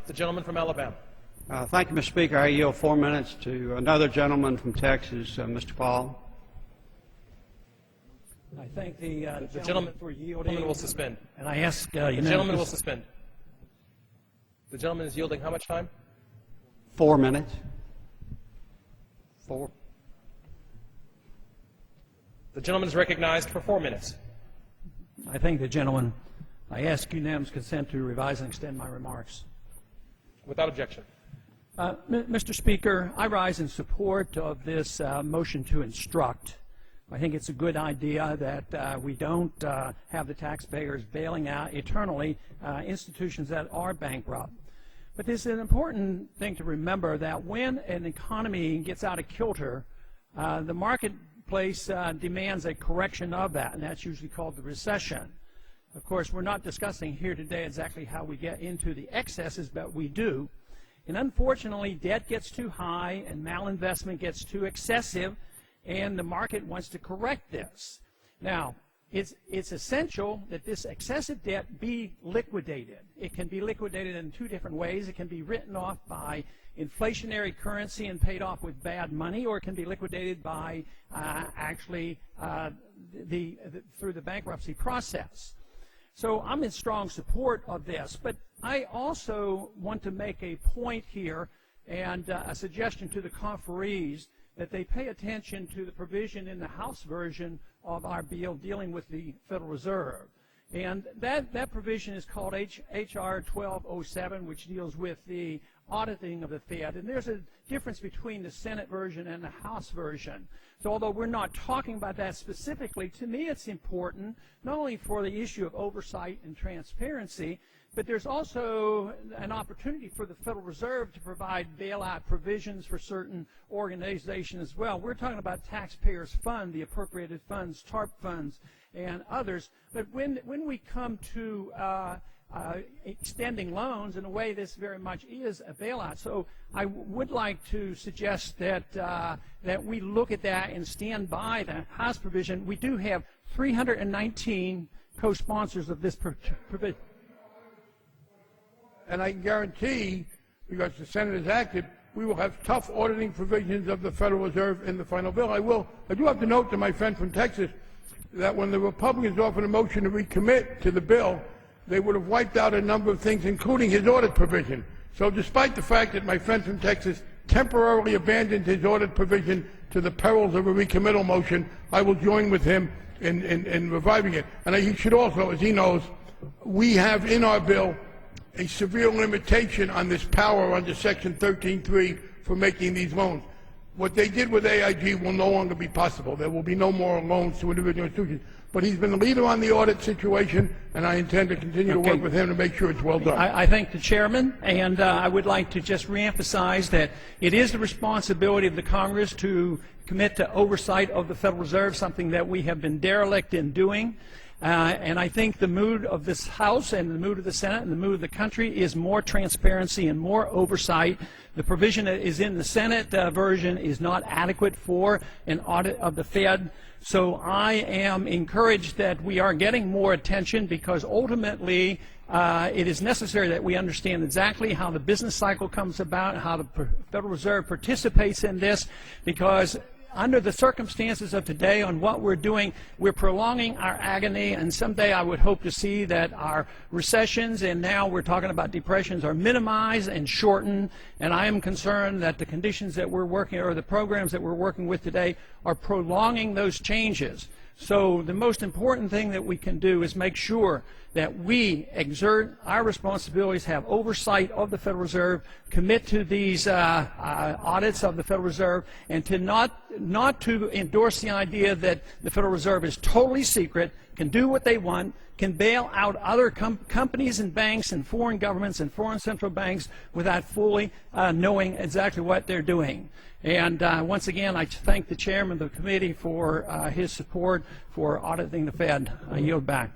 The gentleman from Alabama. Thank you, Mr. Speaker. I yield 4 minutes to another gentleman from Texas, Mr. Paul. I thank the gentleman for yielding. The gentleman will suspend. And I ask The gentleman will suspend. The gentleman is yielding how much time? 4 minutes. 4. The gentleman is recognized for 4 minutes. I thank the gentleman. I ask unanimous consent to revise and extend my remarks. Without objection. Mr. Speaker, I rise in support of this motion to instruct. I think it's a good idea that we don't have the taxpayers bailing out eternally institutions that are bankrupt. But there's an important thing to remember that when an economy gets out of kilter, the marketplace demands a correction of that, and that's usually called the recession. Of course, we're not discussing here today exactly how we get into the excesses, but we do. And unfortunately, debt gets too high and malinvestment gets too excessive, and the market wants to correct this. Now, it's essential that this excessive debt be liquidated. It can be liquidated in 2 different ways. It can be written off by inflationary currency and paid off with bad money, or it can be liquidated by through the bankruptcy process. So I'm in strong support of this, but I also want to make a point here and a suggestion to the conferees that they pay attention to the provision in the House version of our bill dealing with the Federal Reserve. And that provision is called H.R. 1207, which deals with the auditing of the Fed. And there's a difference between the Senate version and the House version. So although we're not talking about that specifically, to me it's important not only for the issue of oversight and transparency, but there's also an opportunity for the Federal Reserve to provide bailout provisions for certain organizations as well. We're talking about taxpayers' fund, the appropriated funds, TARP funds, and others. But when we come to extending loans, in a way this very much is a bailout. So I would like to suggest that that we look at that and stand by the House provision. We do have 319 co-sponsors of this provision. And I can guarantee, because the Senate is active, we will have tough auditing provisions of the Federal Reserve in the final bill. I do have to note to my friend from Texas that when the Republicans offered a motion to recommit to the bill, they would have wiped out a number of things, including his audit provision. So despite the fact that my friend from Texas temporarily abandoned his audit provision to the perils of a recommittal motion, I will join with him in reviving it. And he should also, as he knows, we have in our bill a severe limitation on this power under Section 13.3 for making these loans. What they did with AIG will no longer be possible. There will be no more loans to individual institutions. But he's been the leader on the audit situation, and I intend to continue to work with him to make sure it's well done. I thank the chairman, and I would like to just reemphasize that it is the responsibility of the Congress to commit to oversight of the Federal Reserve, something that we have been derelict in doing. And I think the mood of this House and the mood of the Senate and the mood of the country is more transparency and more oversight. The provision that is in the Senate version is not adequate for an audit of the Fed. So I am encouraged that we are getting more attention, because ultimately it is necessary that we understand exactly how the business cycle comes about and how the Federal Reserve participates in this, because under the circumstances of today on what we're doing, we're prolonging our agony, and someday I would hope to see that our recessions, and now we're talking about depressions, are minimized and shortened. And I am concerned that the conditions that we're working, or the programs that we're working with today, are prolonging those changes. So the most important thing that we can do is make sure that we exert our responsibilities, have oversight of the Federal Reserve, commit to these audits of the Federal Reserve, and to not to endorse the idea that the Federal Reserve is totally secret, can do what they want, can bail out other companies and banks and foreign governments and foreign central banks without fully knowing exactly what they're doing. And once again, I thank the chairman of the committee for his support for auditing the Fed. I yield back.